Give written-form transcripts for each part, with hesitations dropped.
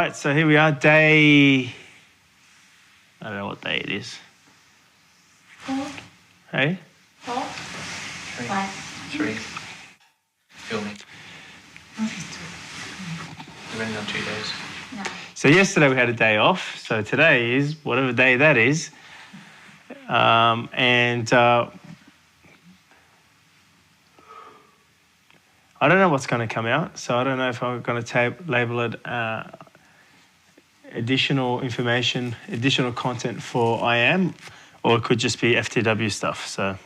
right, so here we are, day... I don't know what day it is. 4. Hey? 4. 5. 3. Filming. We're only on 2 days. No. So yesterday we had a day off, so today is whatever day that is. I don't know what's going to come out, so I don't know if I'm going to label it additional information, additional content for I am, or it could just be FTW stuff, so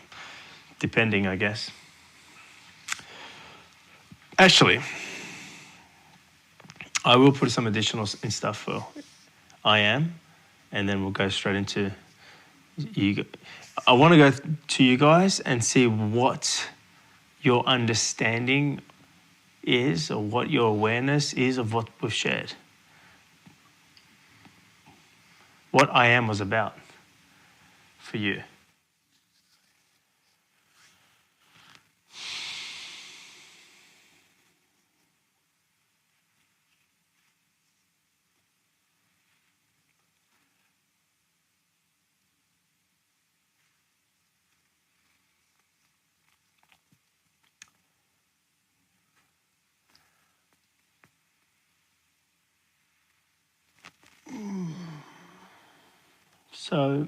depending, I guess. Actually, I will put some additional in stuff for I am, and then we'll go straight into you. I want to go to you guys and see what your understanding is, or what your awareness is of what we've shared. What I am was about for you. So,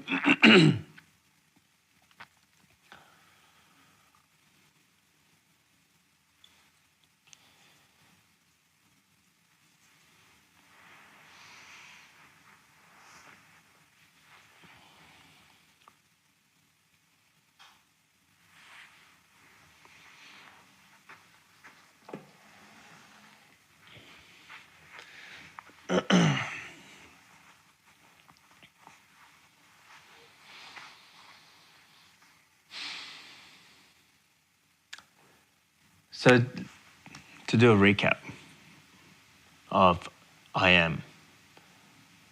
So, to do a recap of I am,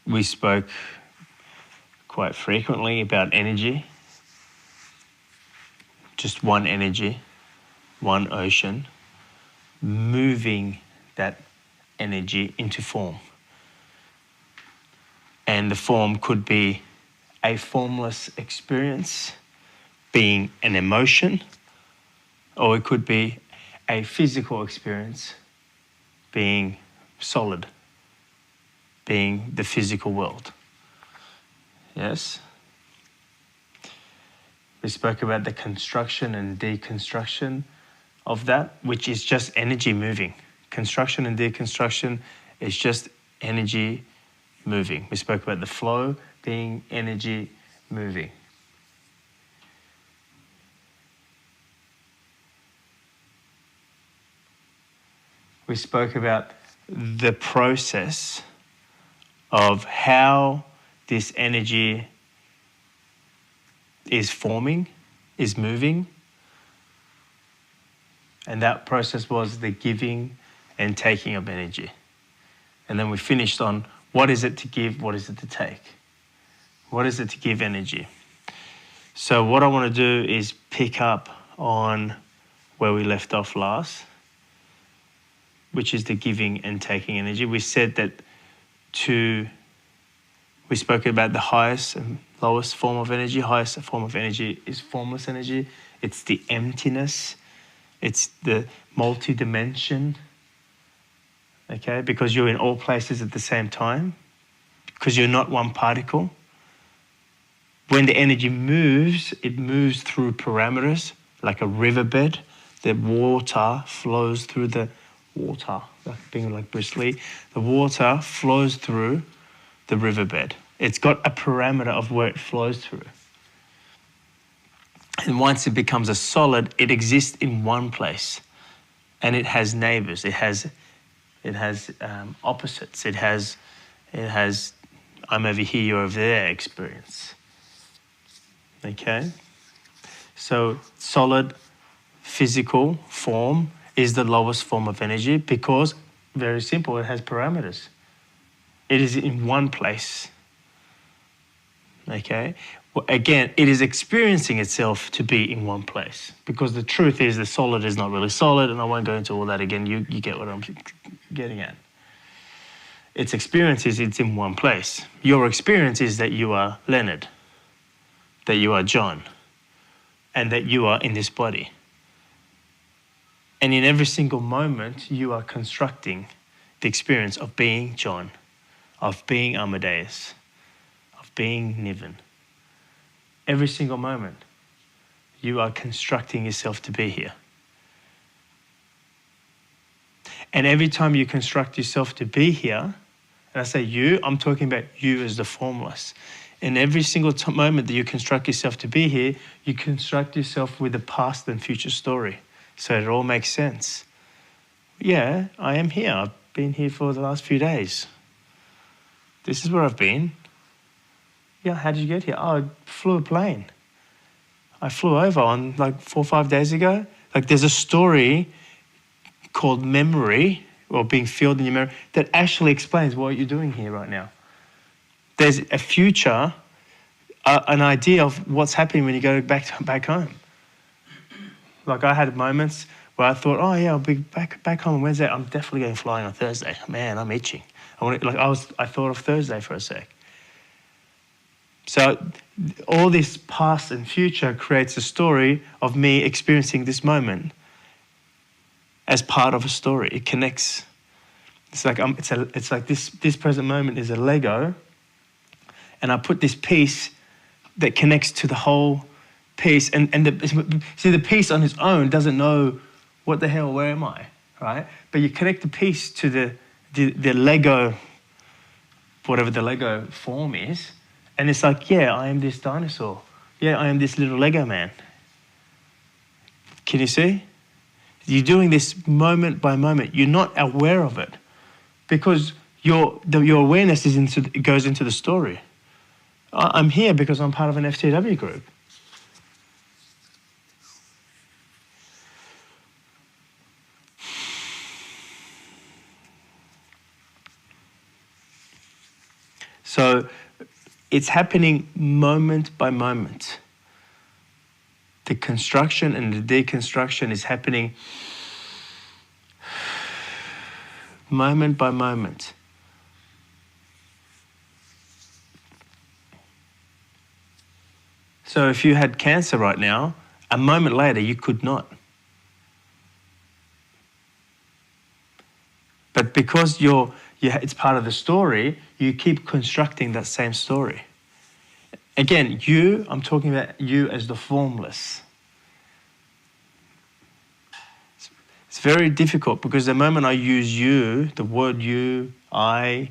we spoke quite frequently about energy, just one energy, one ocean, moving that energy into form. And the form could be a formless experience, being an emotion, or it could be a physical experience, being solid, being the physical world. Yes? We spoke about the construction and deconstruction of that, which is just energy moving. Construction and deconstruction is just energy moving. We spoke about the flow being energy moving. We spoke about the process of how this energy is forming, is moving. And that process was the giving and taking of energy. And then we finished on what is it to give, what is it to take? What is it to give energy? So what I want to do is pick up on where we left off last, which is the giving and taking energy. We said that we spoke about the highest and lowest form of energy. Highest form of energy is formless energy. It's the emptiness. It's the multi-dimension, okay? Because you're in all places at the same time, because you're not one particle. When the energy moves, it moves through parameters, like a riverbed. The water flows through the water, being like Bruce Lee. The water flows through the riverbed. It's got a parameter of where it flows through. And once it becomes a solid, it exists in one place. And it has neighbors. It has opposites. It has I'm over here, you're over there experience. Okay? So solid physical form is the lowest form of energy because, very simple, it has parameters. It is in one place. Okay? Well, again, it is experiencing itself to be in one place because the truth is the solid is not really solid, and I won't go into all that again. You get what I'm getting at. its experience is it's in one place. Your experience is that you are Leonard, that you are John, and that you are in this body. And in every single moment, you are constructing the experience of being John, of being Amadeus, of being Niven. Every single moment, you are constructing yourself to be here. And every time you construct yourself to be here, and I say you, I'm talking about you as the formless. In every single moment that you construct yourself to be here, you construct yourself with a past and future story. So it all makes sense. Yeah, I am here. I've been here for the last few days. This is where I've been. Yeah, how did you get here? Oh, I flew a plane. I flew over on like 4 or 5 days ago. Like there's a story called memory, or being filled in your memory, that actually explains what you're doing here right now. There's a future, an idea of what's happening when you go back home. Like I had moments where I thought, oh yeah, I'll be back home on Wednesday. I'm definitely going flying on Thursday. Man, I'm itching. I thought of Thursday for a sec. So all this past and future creates a story of me experiencing this moment as part of a story. It connects. It's like this present moment is a Lego, and I put this piece that connects to the whole piece. And the piece on its own doesn't know what the hell, where am I, right? But you connect the piece to the Lego, whatever the Lego form is, and it's like, yeah, I am this dinosaur. Yeah, I am this little Lego man. Can you see? You're doing this moment by moment. You're not aware of it because your awareness goes into the story. I'm here because I'm part of an FTW group. So it's happening moment by moment. The construction and the deconstruction is happening moment by moment. So if you had cancer right now, a moment later you could not. But because it's part of the story, you keep constructing that same story. Again, I'm talking about you as the formless. It's very difficult because the moment I use you, the word you, I,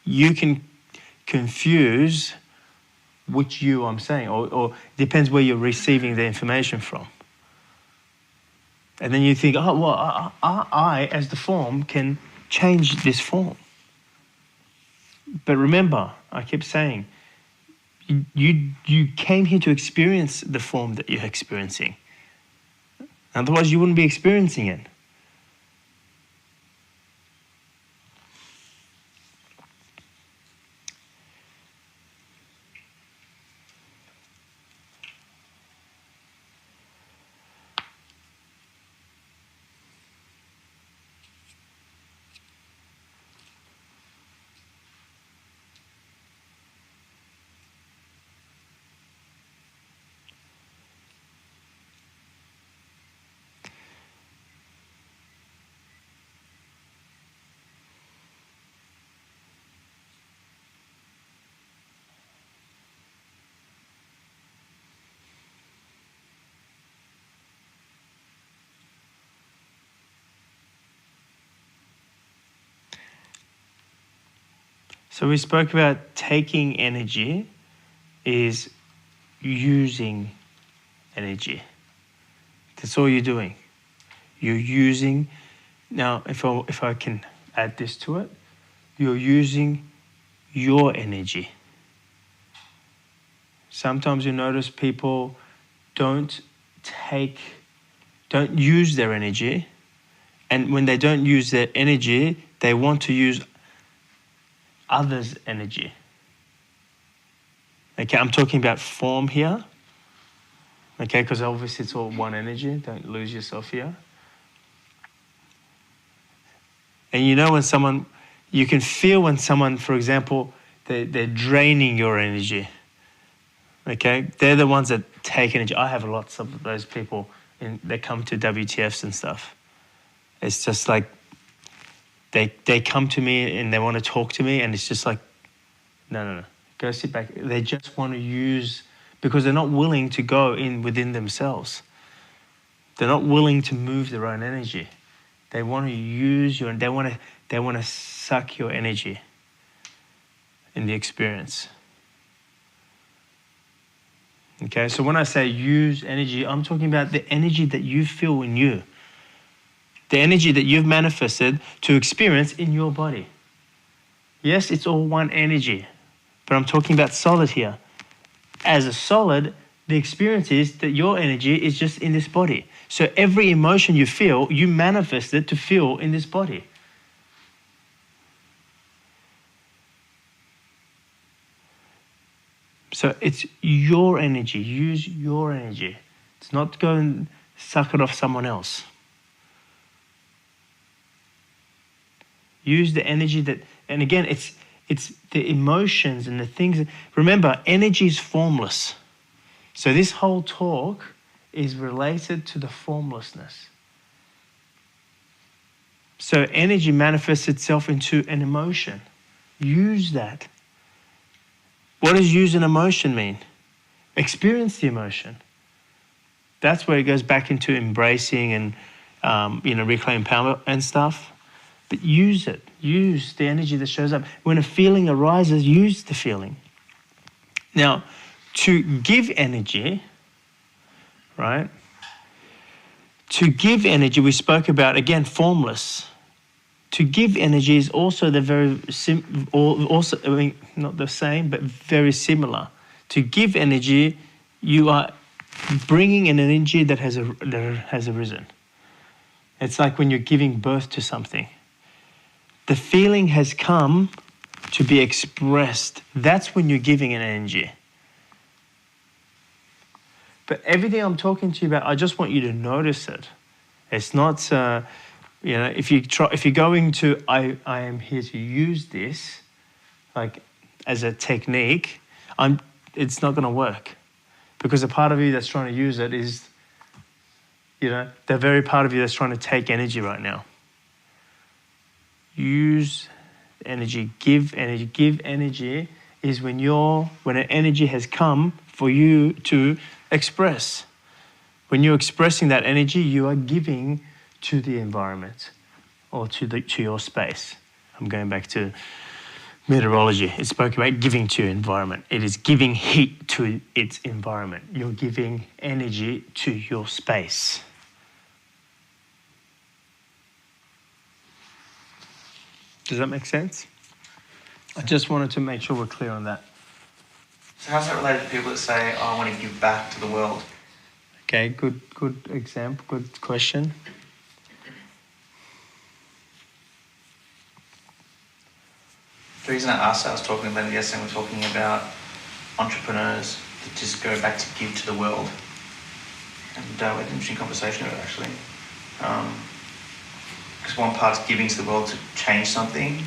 you can confuse which you I'm saying, or it depends where you're receiving the information from. And then you think, oh, well, I as the form can change this form. But remember, I keep saying, you came here to experience the form that you're experiencing. Otherwise, you wouldn't be experiencing it. So we spoke about taking energy is using energy. That's all you're doing. You're using. Now, if I can add this to it, you're using your energy. Sometimes you notice people don't use their energy, and when they don't use their energy, they want to use others' energy. Okay, I'm talking about form here. Okay, because obviously it's all one energy. Don't lose yourself here. And you know when someone, you can feel when someone, for example, they're draining your energy. Okay? They're the ones that take energy. I have lots of those people that come to WTFs and stuff. It's just like they come to me and they want to talk to me, and it's just like, no. Go sit back. They just want to use, because they're not willing to go in within themselves. They're not willing to move their own energy. They want to use your, they want to suck your energy in the experience. Okay, so when I say use energy, I'm talking about the energy that you feel in you. The energy that you've manifested to experience in your body. Yes, it's all one energy, but I'm talking about solid here. As a solid, the experience is that your energy is just in this body. So every emotion you feel, you manifest it to feel in this body. So it's your energy. Use your energy. It's not go and suck it off someone else. Use the energy that, and again, it's the emotions and the things. Remember, energy is formless. So this whole talk is related to the formlessness. So energy manifests itself into an emotion. Use that. What does use an emotion mean? Experience the emotion. That's where it goes back into embracing and reclaim power and stuff. But use it. Use the energy that shows up. When a feeling arises, use the feeling. Now, to give energy, right? To give energy, we spoke about, again, formless. To give energy is also not the same, but very similar. To give energy, you are bringing an energy that has arisen. It's like when you're giving birth to something. The feeling has come to be expressed. That's when you're giving an energy. But everything I'm talking to you about, I just want you to notice it. It's not, if you're going to, I am here to use this, like as a technique, it's not going to work, because the part of you that's trying to use it is, the very part of you that's trying to take energy right now. Use energy, give energy. Give energy is when an energy has come for you to express. When you're expressing that energy, you are giving to the environment or to your space. I'm going back to meteorology. It spoke about giving to your environment. It is giving heat to its environment. You're giving energy to your space. Does that make sense? I just wanted to make sure we're clear on that. So how's that related to people that say, I want to give back to the world? Okay, good example, good question. The reason I asked that, I was talking about it yesterday, we're talking about entrepreneurs that just go back to give to the world. And we had an interesting conversation about it, actually. Because one part's giving to the world to change something.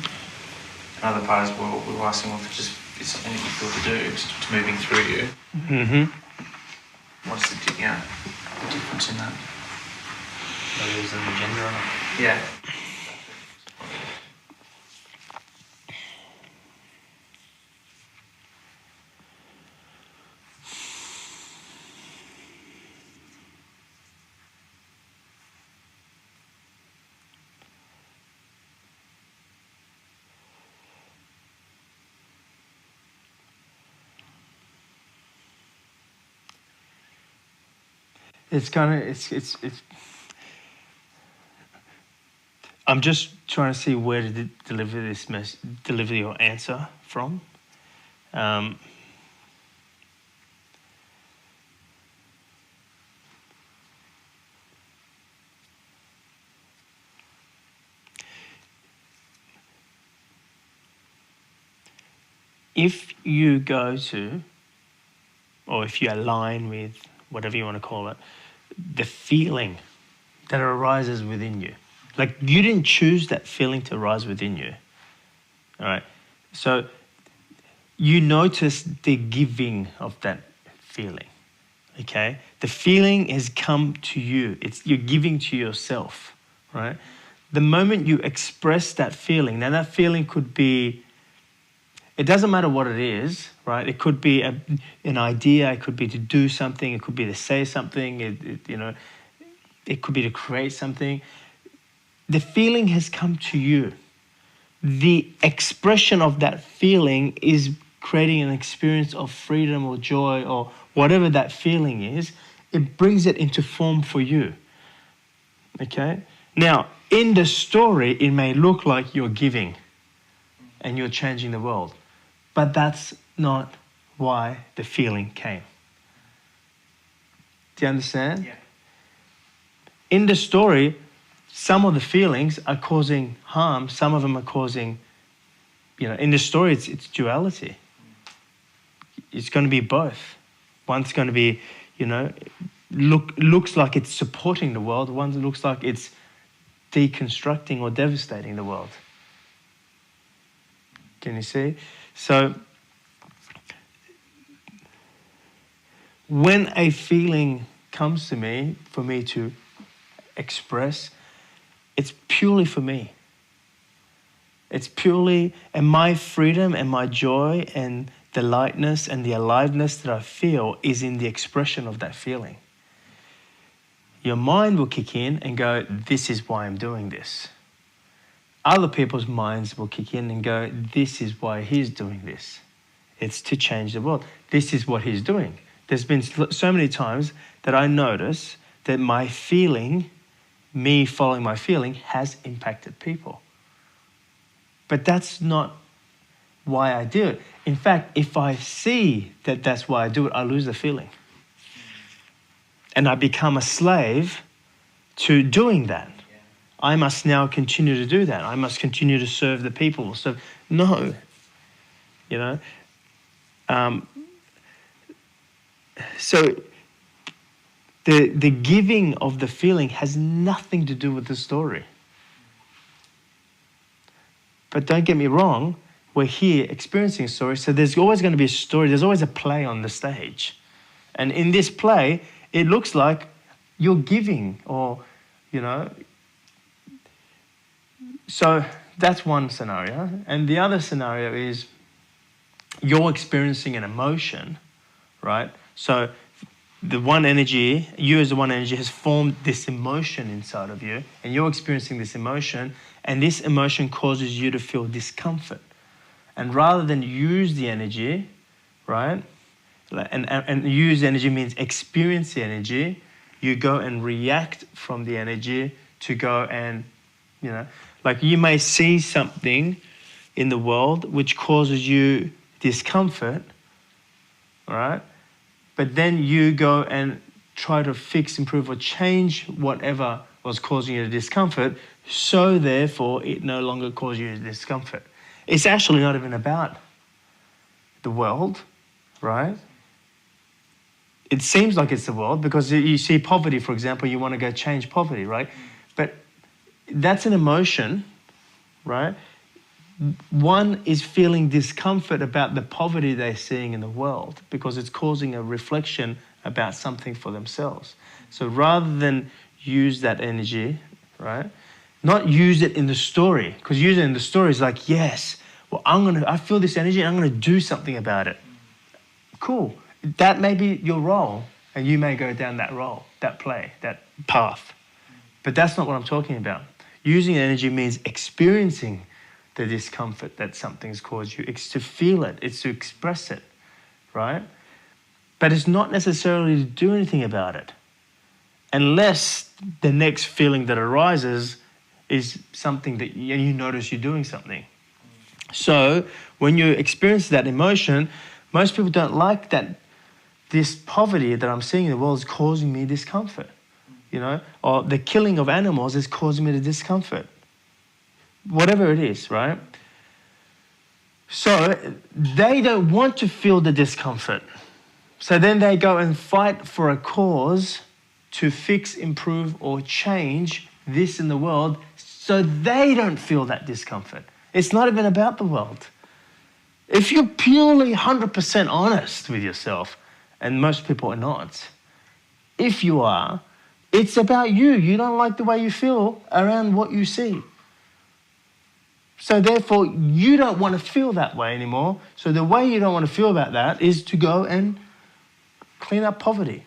Another part is, we were asking, if it's something that you feel to do, it's moving through you. Mm-hmm. What's the difference in that? Whether there's an agenda or not. Yeah. I'm just trying to see where to deliver your answer from. If you go to, or if you align with whatever you want to call it, the feeling that arises within you. Like you didn't choose that feeling to arise within you. All right. So you notice the giving of that feeling. Okay. The feeling has come to you. You're giving to yourself. Right. The moment you express that feeling, now that feeling could be, it doesn't matter what it is, right? It could be an idea. It could be to do something. It could be to say something. It could be to create something. The feeling has come to you. The expression of that feeling is creating an experience of freedom or joy or whatever that feeling is. It brings it into form for you. Okay? Now, in the story, it may look like you're giving and you're changing the world, but that's not why the feeling came. Do you understand? Yeah. In the story, some of the feelings are causing harm, some of them are causing, in the story it's duality. It's going to be both. One's going to be, looks like it's supporting the world, one looks like it's deconstructing or devastating the world. Can you see? So when a feeling comes to me, for me to express, it's purely for me. It's purely, and my freedom and my joy and the lightness and the aliveness that I feel is in the expression of that feeling. Your mind will kick in and go, this is why I'm doing this. Other people's minds will kick in and go, this is why he's doing this. It's to change the world. This is what he's doing. There's been so many times that I notice that my feeling, me following my feeling, has impacted people. But that's not why I do it. In fact, if I see that that's why I do it, I lose the feeling. And I become a slave to doing that. I must now continue to do that. I must continue to serve the people. So, no. So the giving of the feeling has nothing to do with the story. But don't get me wrong, we're here experiencing a story, so there's always going to be a story. There's always a play on the stage. And in this play, it looks like you're giving or, So that's one scenario. And the other scenario is you're experiencing an emotion, right? So the one energy, you as the one energy, has formed this emotion inside of you, and you're experiencing this emotion, and this emotion causes you to feel discomfort. And rather than use the energy, right? And use energy means experience the energy. You go and react from the energy to go and, like you may see something in the world which causes you discomfort, all right? But then you go and try to fix, improve, or change whatever was causing you the discomfort, so therefore it no longer causes you discomfort. It's actually not even about the world, right? It seems like it's the world because you see poverty, for example, you want to go change poverty, right? But that's an emotion, right? One is feeling discomfort about the poverty they're seeing in the world because it's causing a reflection about something for themselves. So rather than use that energy, right? Not use it in the story, because using it in the story is like, yes, well, I feel this energy and I'm going to do something about it. Cool. That may be your role, and you may go down that role, that play, that path. But that's not what I'm talking about. Using energy means experiencing the discomfort that something's caused you. It's to feel it. It's to express it, right? But it's not necessarily to do anything about it, unless the next feeling that arises is something that you notice you're doing something. So when you experience that emotion, most people don't like that this poverty that I'm seeing in the world is causing me discomfort, or the killing of animals is causing me the discomfort. Whatever it is, right? So they don't want to feel the discomfort. So then they go and fight for a cause to fix, improve, or change this in the world so they don't feel that discomfort. It's not even about the world. If you're purely 100% honest with yourself, and most people are not, if you are, it's about you. You don't like the way you feel around what you see. So therefore, you don't want to feel that way anymore. So the way you don't want to feel about that is to go and clean up poverty.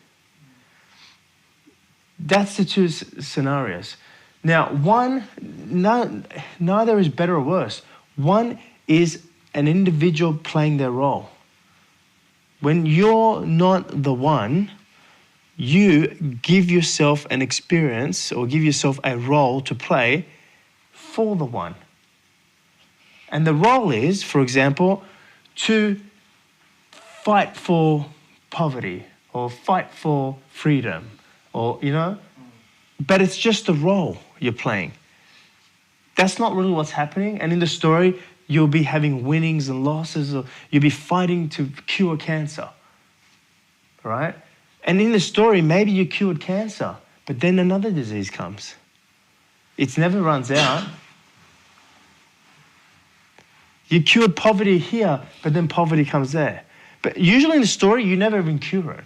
That's the two scenarios. Now, neither is better or worse. One is an individual playing their role. When you're not the one, you give yourself an experience or give yourself a role to play for the one. And the role is, for example, to fight for poverty or fight for freedom or, but it's just a role you're playing. That's not really what's happening. And in the story, you'll be having winnings and losses, or you'll be fighting to cure cancer, right? And in the story, maybe you cured cancer, but then another disease comes. It never runs out. You cured poverty here, but then poverty comes there. But usually in the story, you never even cure it.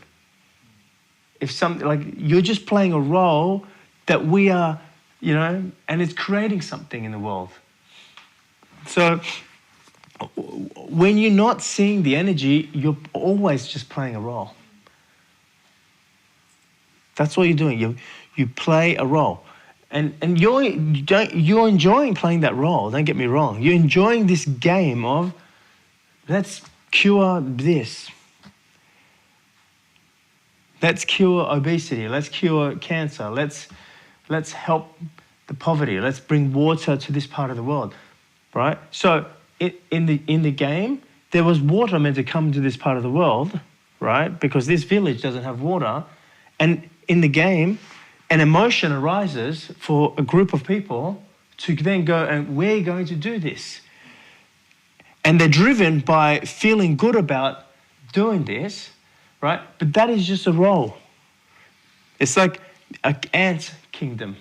You're just playing a role that we are, and it's creating something in the world. So when you're not seeing the energy, you're always just playing a role. That's what you're doing. You play a role. And you're enjoying playing that role, don't get me wrong. You're enjoying this game of, let's cure this. Let's cure obesity. Let's cure cancer. Let's help the poverty. Let's bring water to this part of the world, right? So in the game, there was water meant to come to this part of the world, right? Because this village doesn't have water. And in the game, an emotion arises for a group of people to then go, and we're going to do this. And they're driven by feeling good about doing this, right? But that is just a role. It's like an ant kingdom.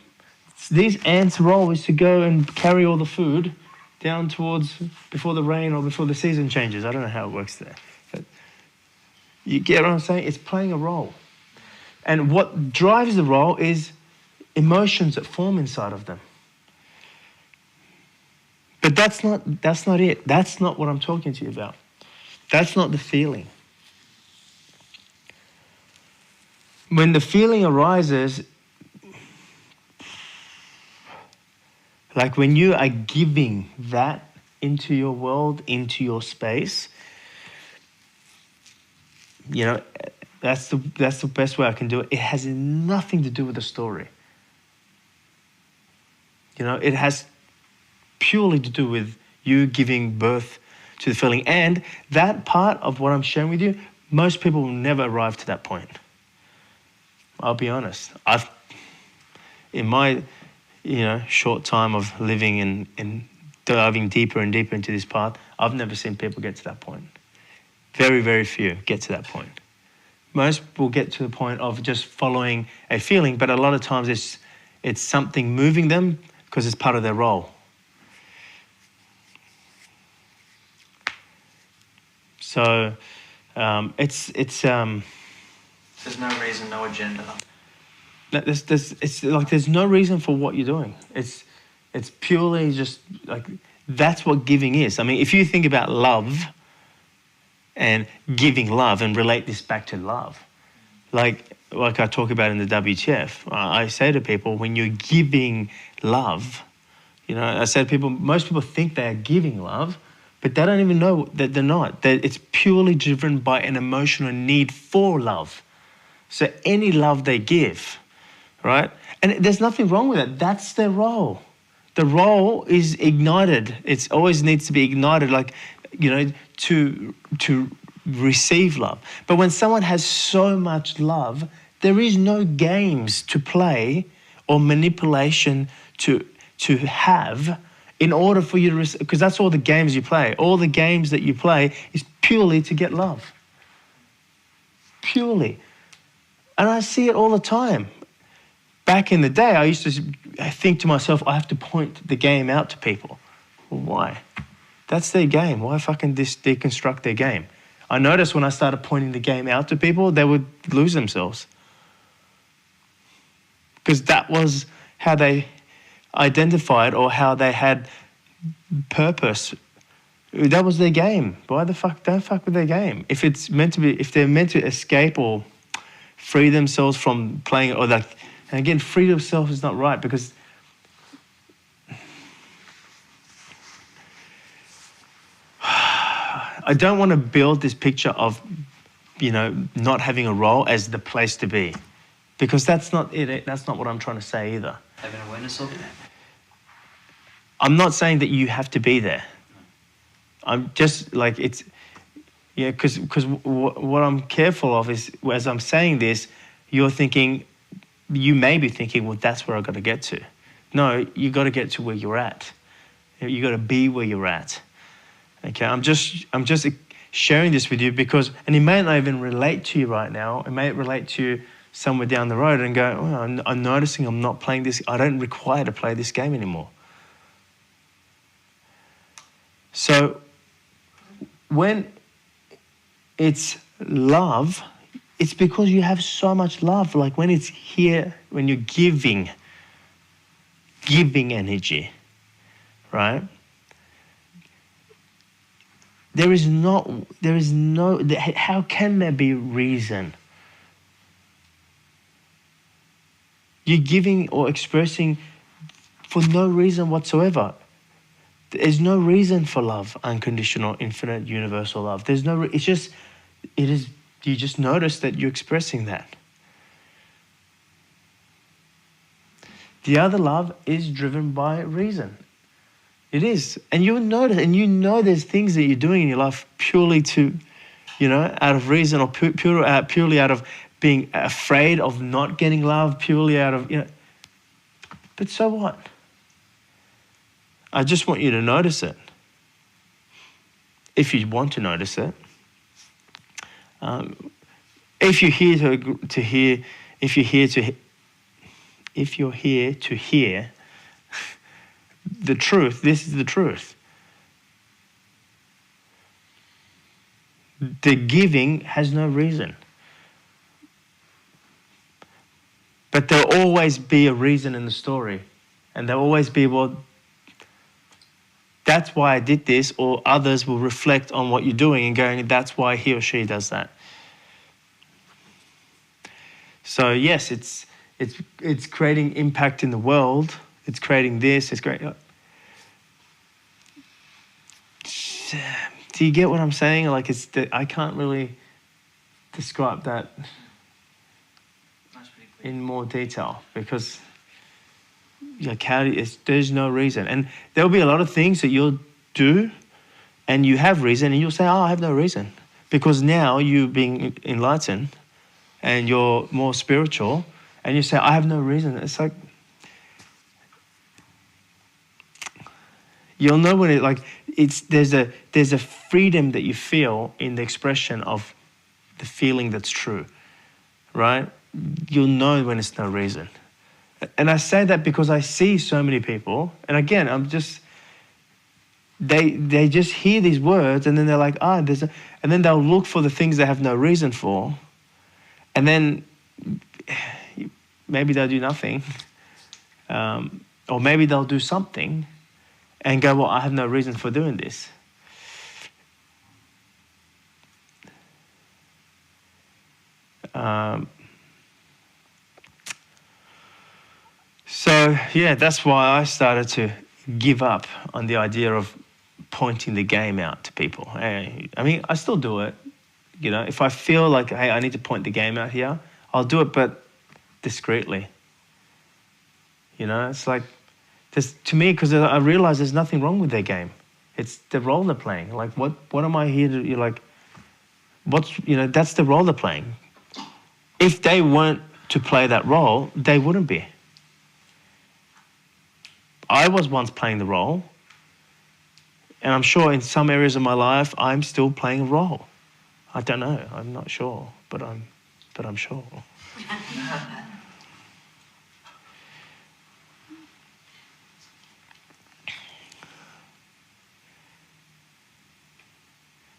These ants' role is to go and carry all the food down towards before the rain or before the season changes. I don't know how it works there. But you get what I'm saying? It's playing a role. And what drives the role is emotions that form inside of them. But that's not it. That's not what I'm talking to you about. That's not the feeling. When the feeling arises, like when you are giving that into your world, into your space, that's the best way I can do it. It has nothing to do with the story. It has purely to do with you giving birth to the feeling. And that part of what I'm sharing with you, most people will never arrive to that point. I'll be honest. In my short time of living and diving deeper and deeper into this path, I've never seen people get to that point. Very, very few get to that point. Most will get to the point of just following a feeling, but a lot of times it's something moving them because it's part of their role. So it's There's no reason, no agenda. There's no reason for what you're doing. It's purely just like that's what giving is. I mean, if you think about love and giving love and relate this back to love, like I talk about in the WTF, I say to people, when you're giving love, I say to people, most people think they are giving love, but they don't even know that they're not. That it's purely driven by an emotional need for love. So any love they give, right? And there's nothing wrong with it. That's their role. The role is ignited. It always needs to be ignited, to receive love. But when someone has so much love, there is no games to play or manipulation to have in order for you to receive, because that's all the games you play. All the games that you play is purely to get love. Purely. And I see it all the time. Back in the day, I used to I think to myself, I have to point the game out to people. Well, why? That's their game. Why fucking deconstruct their game? I noticed when I started pointing the game out to people, they would lose themselves. Because that was how they identified or how they had purpose. That was their game. Why the fuck? Don't fuck with their game. If it's meant to be, if they're meant to escape or free themselves from playing, or like, and again, free themselves is not right because I don't want to build this picture of, not having a role as the place to be, because that's not it. That's not what I'm trying to say either. Having awareness of it? I'm not saying that you have to be there. I'm just like, it's, because what I'm careful of is, as I'm saying this, you may be thinking, well, that's where I've got to get to. No, you got to get to where you're at. You got to be where you're at. Okay, I'm just sharing this with you because, and it may not even relate to you right now. It may relate to you somewhere down the road and go, oh, I'm noticing I'm not playing this. I don't require to play this game anymore. So when it's love, it's because you have so much love. Like when it's here, when you're giving energy, right? There is no, how can there be reason? You're giving or expressing for no reason whatsoever. There's no reason for love, unconditional, infinite, universal love. There's no, you just notice that you're expressing that. The other love is driven by reason. It is. And you'll notice, and there's things that you're doing in your life purely to, out of reason or purely out of being afraid of not getting love, purely out of, But so what? I just want you to notice it. If you want to notice it. If you're here to hear, if you're here to hear the truth, this is the truth. The giving has no reason. But there'll always be a reason in the story. And there'll always be, well, that's why I did this, or others will reflect on what you're doing and going, that's why he or she does that. So yes, it's creating impact in the world. It's creating this. It's great. Do you get what I'm saying? Like I can't really describe that in more detail because there's no reason. And there'll be a lot of things that you'll do and you have reason and you'll say, oh, I have no reason. Because now you're being enlightened and you're more spiritual and you say, I have no reason. It's like, you'll know when there's a freedom that you feel in the expression of the feeling that's true, right? You'll know when it's no reason. And I say that because I see so many people, and again, they just hear these words and then they're like, and then they'll look for the things they have no reason for, and then maybe they'll do nothing, or maybe they'll do something and go, well, I have no reason for doing this. So, yeah, that's why I started to give up on the idea of pointing the game out to people. Hey, I mean, I still do it. If I feel like, hey, I need to point the game out here, I'll do it, but discreetly. It's like, to me, because I realize there's nothing wrong with their game. It's the role they're playing. Like, what am I here to, that's the role they're playing. If they weren't to play that role, they wouldn't be. I was once playing the role, and I'm sure in some areas of my life, I'm still playing a role. I don't know. I'm not sure, but I'm sure.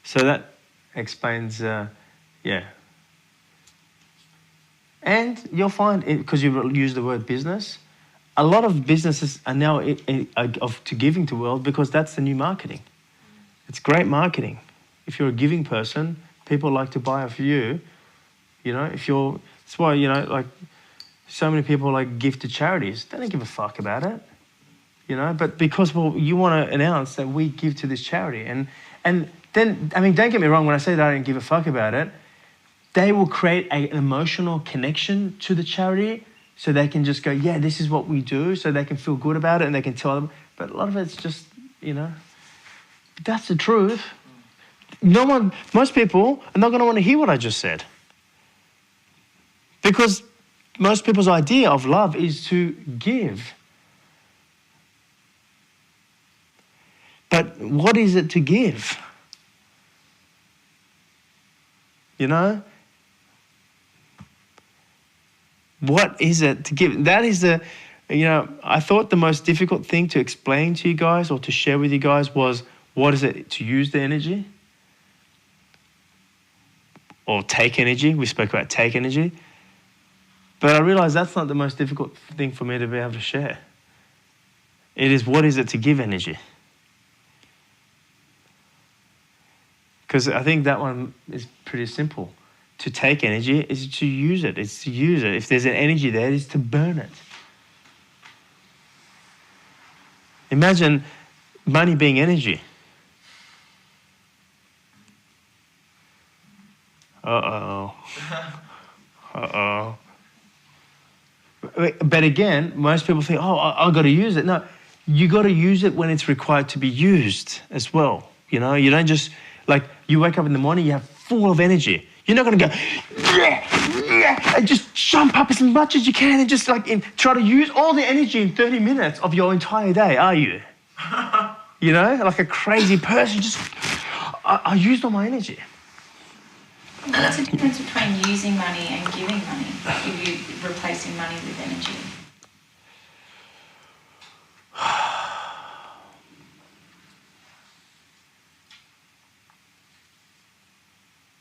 So that explains, yeah. And you'll find, because you use the word business, a lot of businesses are now to giving to world because that's the new marketing. It's great marketing. If you're a giving person, people like to buy off you. You know, that's why, you know, like so many people like give to charities. They don't give a fuck about it. You know, but because, well, you want to announce that we give to this charity. And then, I mean, don't get me wrong, when I say that I don't give a fuck about it, they will create an emotional connection to the charity so they can just go, yeah, this is what we do, so they can feel good about it and they can tell them. But a lot of it's just, you know, that's the truth. Most people are not going to want to hear what I just said. Because most people's idea of love is to give. But what is it to give? You know? What is it to give? That is I thought the most difficult thing to explain to you guys or to share with you guys was, what is it to use the energy? Or take energy. We spoke about take energy. But I realized that's not the most difficult thing for me to be able to share. It is, what is it to give energy? Because I think that one is pretty simple. To take energy is to use it. It's to use it. If there's an energy there, it's to burn it. Imagine money being energy. Uh-oh. Uh-oh. But again, most people think, oh, I've got to use it. No, you got to use it when it's required to be used as well. You know, you don't just, like, you wake up in the morning, you have full of energy. You're not going to go, yeah, and just jump up as much as you can and just try to use all the energy in 30 minutes of your entire day, are you? You know, like a crazy person, just, I used all my energy. What's the difference between using money and giving money? If you're replacing money with energy?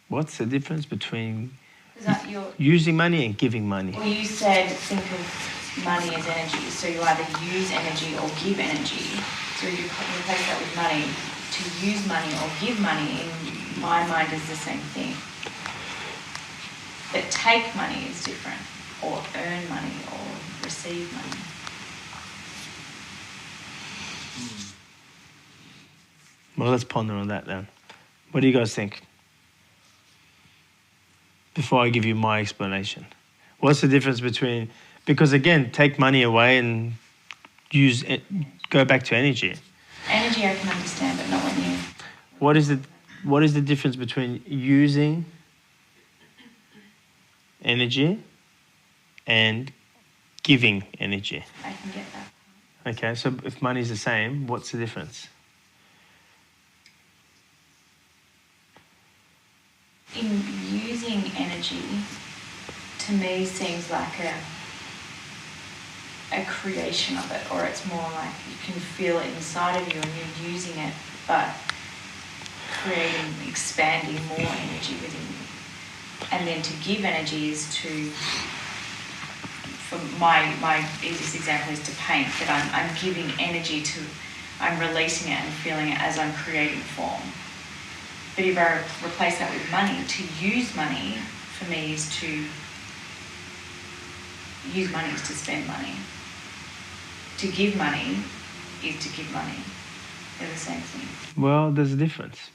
What's the difference between Is that using money and giving money? Well, you said think of money as energy, so you either use energy or give energy. So you replace that with money. To use money or give money, in my mind, is the same thing. But take money is different, or earn money, or receive money. Well, let's ponder on that then. What do you guys think? Before I give you my explanation. What's the difference between, because again, take money away and use it, go back to energy. Energy I can understand, but not when you... What is the difference between using energy and giving energy? I can get that. Okay, so if money's the same, what's the difference? In using energy, to me, seems like a creation of it, or it's more like you can feel it inside of you and you're using it, but creating, expanding more energy within you. And then to give energy is to, for my easiest example is to paint, that I'm giving energy to, I'm releasing it and feeling it as I'm creating form. But if I replace that with money, to use money for me is to use money is to spend money. To give money is to give money. They're the same thing. Well, there's a difference.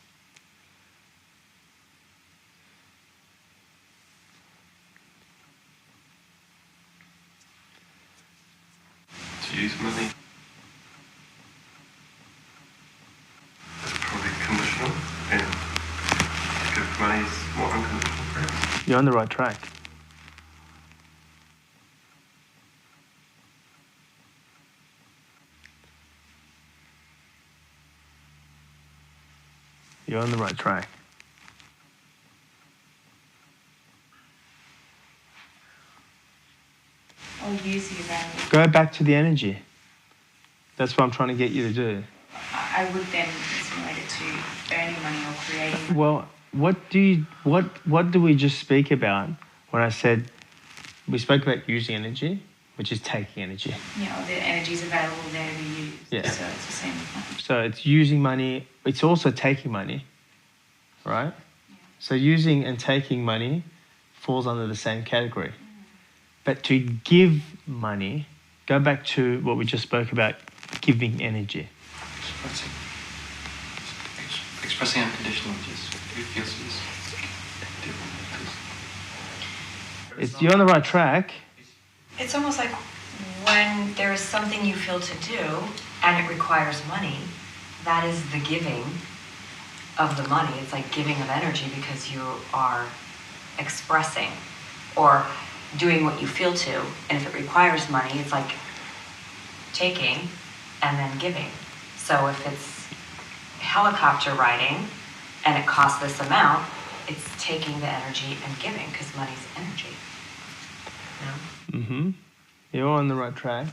To use money. That's probably conditional. And to give money is more unconditional, perhaps. You're on the right track. You're on the right track. Or use the available. Go back to the energy. That's what I'm trying to get you to do. I would then assimilate it to to earning money or creating money. Well, what do we just speak about when I said we spoke about using energy, which is taking energy. Yeah, or the energy is available there to be used. Yeah. So it's the same thing. So it's using money. It's also taking money, right? Yeah. So using and taking money falls under the same category. But to give money, go back to what we just spoke about, giving energy. Expressing unconditional just feels You're on the right track. It's almost like when there is something you feel to do and it requires money, that is the giving of the money. It's like giving of energy because you are expressing or doing what you feel to. And if it requires money, it's like taking and then giving. So if it's helicopter riding and it costs this amount, it's taking the energy and giving because money's energy. You know? Mm-hmm. You're on the right track.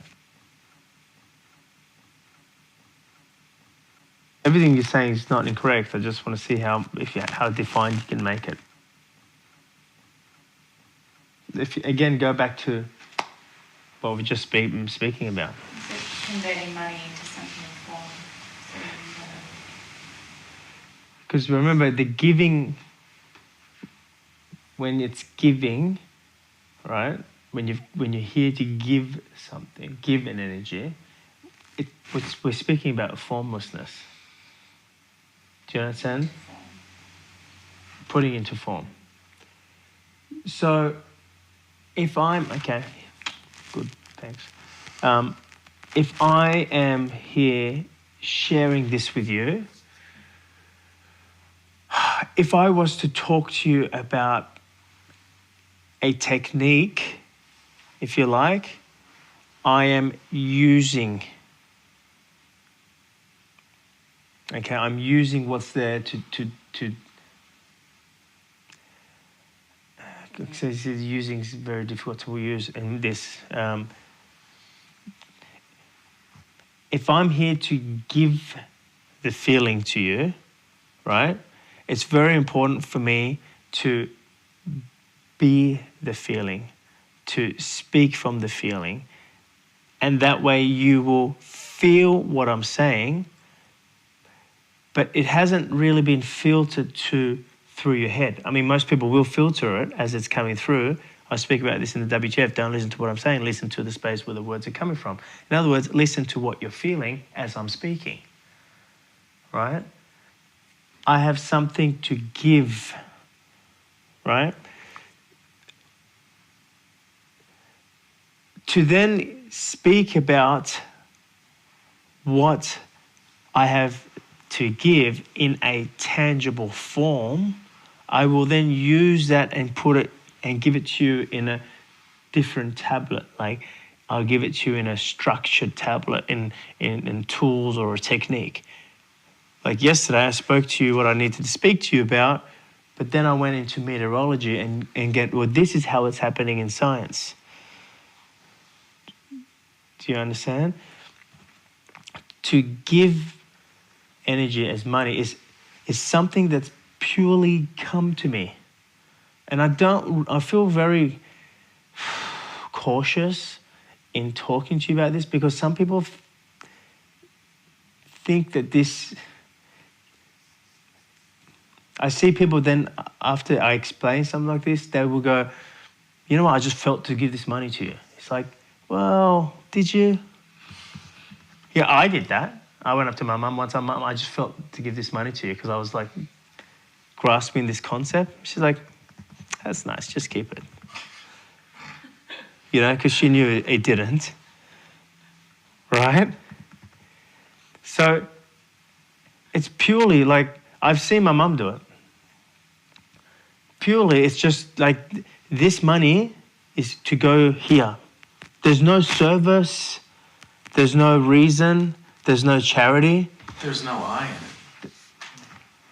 Everything you're saying is not incorrect. I just want to see how defined you can make it. If you, again, go back to what we just speaking about. Is it converting money into something in form? Because remember, the giving, when it's giving, right? When you're here to give something, give an energy, we're speaking about formlessness. Do you understand? Putting into form. So, if I'm okay, good, thanks. If I am here sharing this with you, if I was to talk to you about a technique, if you like, I am using. Okay, I'm using what's there to using is very difficult to use in this. If I'm here to give the feeling to you, right? It's very important for me to be the feeling, to speak from the feeling, and that way you will feel what I'm saying, but it hasn't really been filtered through your head. I mean, most people will filter it as it's coming through. I speak about this in the WTF. Don't listen to what I'm saying. Listen to the space where the words are coming from. In other words, listen to what you're feeling as I'm speaking, right? I have something to give, right? To then speak about what I have to give in a tangible form, I will then use that and put it and give it to you in a different tablet. Like I'll give it to you in a structured tablet in tools or a technique. Like yesterday, I spoke to you what I needed to speak to you about, but then I went into meteorology and well, this is how it's happening in science. Do you understand? To give energy as money is something that's purely come to me. And I feel very cautious in talking to you about this because some people think that this... I see people then, after I explain something like this, they will go, you know what, I just felt to give this money to you. It's like, well, did you? Yeah, I did that. I went up to my mum one time, Mum, I just felt to give this money to you because I was like grasping this concept. She's like, that's nice, just keep it. You know, because she knew it didn't. Right? So it's purely like, I've seen my mum do it. Purely, it's just like this money is to go here. There's no service, there's no reason, there's no charity. There's no I in it.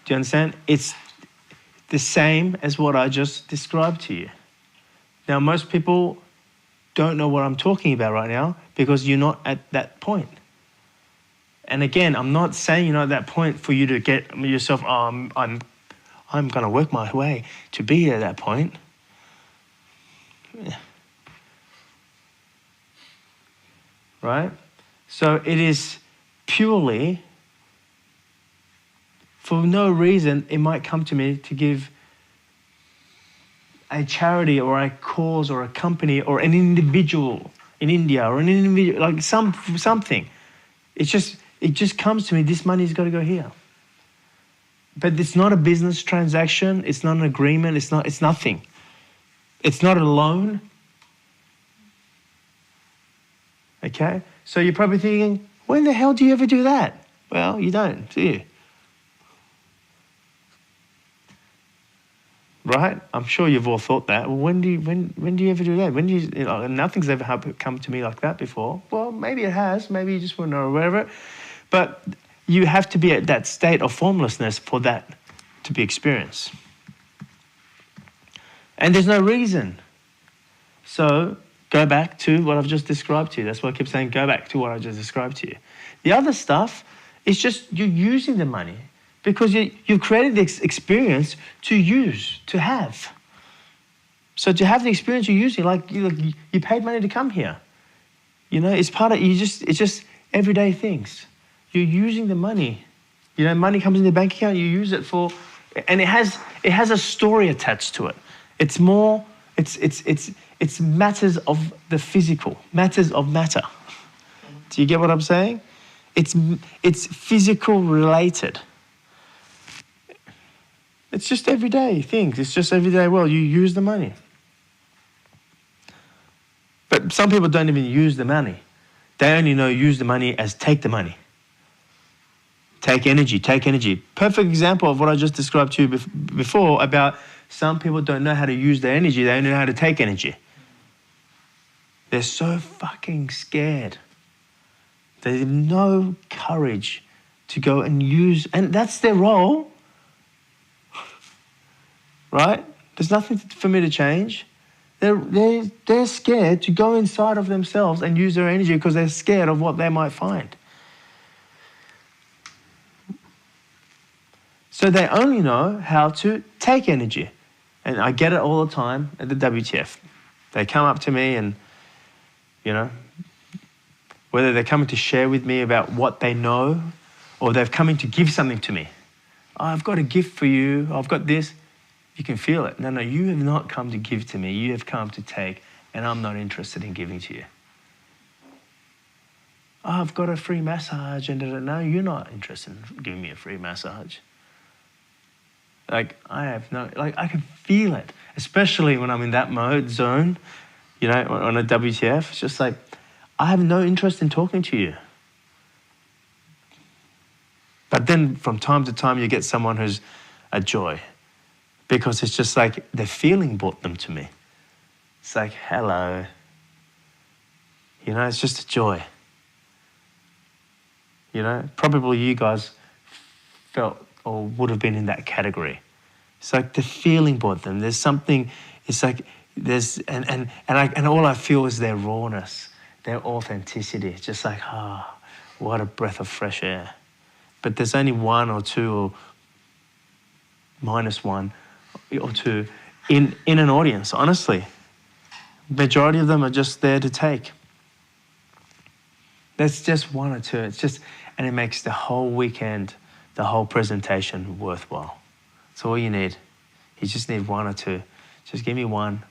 Do you understand? It's the same as what I just described to you. Now, most people don't know what I'm talking about right now because you're not at that point. And again, I'm not saying, at that point for you to get yourself, I'm going to work my way to be at that point. Yeah. Right? So it is purely, for no reason, it might come to me to give a charity or a cause or a company or an individual in India or an individual, like something. It just comes to me, this money's got to go here. But it's not a business transaction, it's not an agreement, it's nothing. It's not a loan. Okay? So you're probably thinking, when the hell do you ever do that? Well, you don't, do you? Right? I'm sure you've all thought that. Well, when do you ever do that? When do you nothing's ever come to me like that before. Well, maybe it has. Maybe you just want to know whatever. But you have to be at that state of formlessness for that to be experienced. And there's no reason. So go back to what I've just described to you. That's why I keep saying go back to what I just described to you. The other stuff is just you're using the money because you've created this experience to use, to have. So to have the experience you're using, like you paid money to come here. It's part of it's just everyday things. You're using the money. Money comes in the bank account, you use it for, and it has a story attached to it. It's more, it's matters of the physical, matters of matter. Do you get what I'm saying? It's physical related. It's just everyday things. It's just everyday, well, you use the money. But some people don't even use the money. They only know use the money as take the money. Take energy. Perfect example of what I just described to you before about some people don't know how to use their energy. They only know how to take energy. They're so fucking scared. They have no courage to go and use, and that's their role. Right? There's nothing for me to change. They're scared to go inside of themselves and use their energy because they're scared of what they might find. So they only know how to take energy. And I get it all the time at the WTF. They come up to me and, whether they're coming to share with me about what they know or they're coming to give something to me. I've got a gift for you. I've got this. You can feel it. No, you have not come to give to me. You have come to take, and I'm not interested in giving to you. I've got a free massage, and no, you're not interested in giving me a free massage. I can feel it, especially when I'm in that zone, on a WTF. It's just like, I have no interest in talking to you. But then from time to time, you get someone who's a joy. Because it's just like the feeling brought them to me. It's like, hello. It's just a joy. Probably you guys felt or would have been in that category. It's like the feeling brought them. There's something, it's like there's, and all I feel is their rawness, their authenticity. It's just like, what a breath of fresh air. But there's only one or two or minus one or two in an audience, honestly. Majority of them are just there to take. That's just one or two. And it makes the whole weekend, the whole presentation worthwhile. That's all you need. You just need one or two. Just give me one.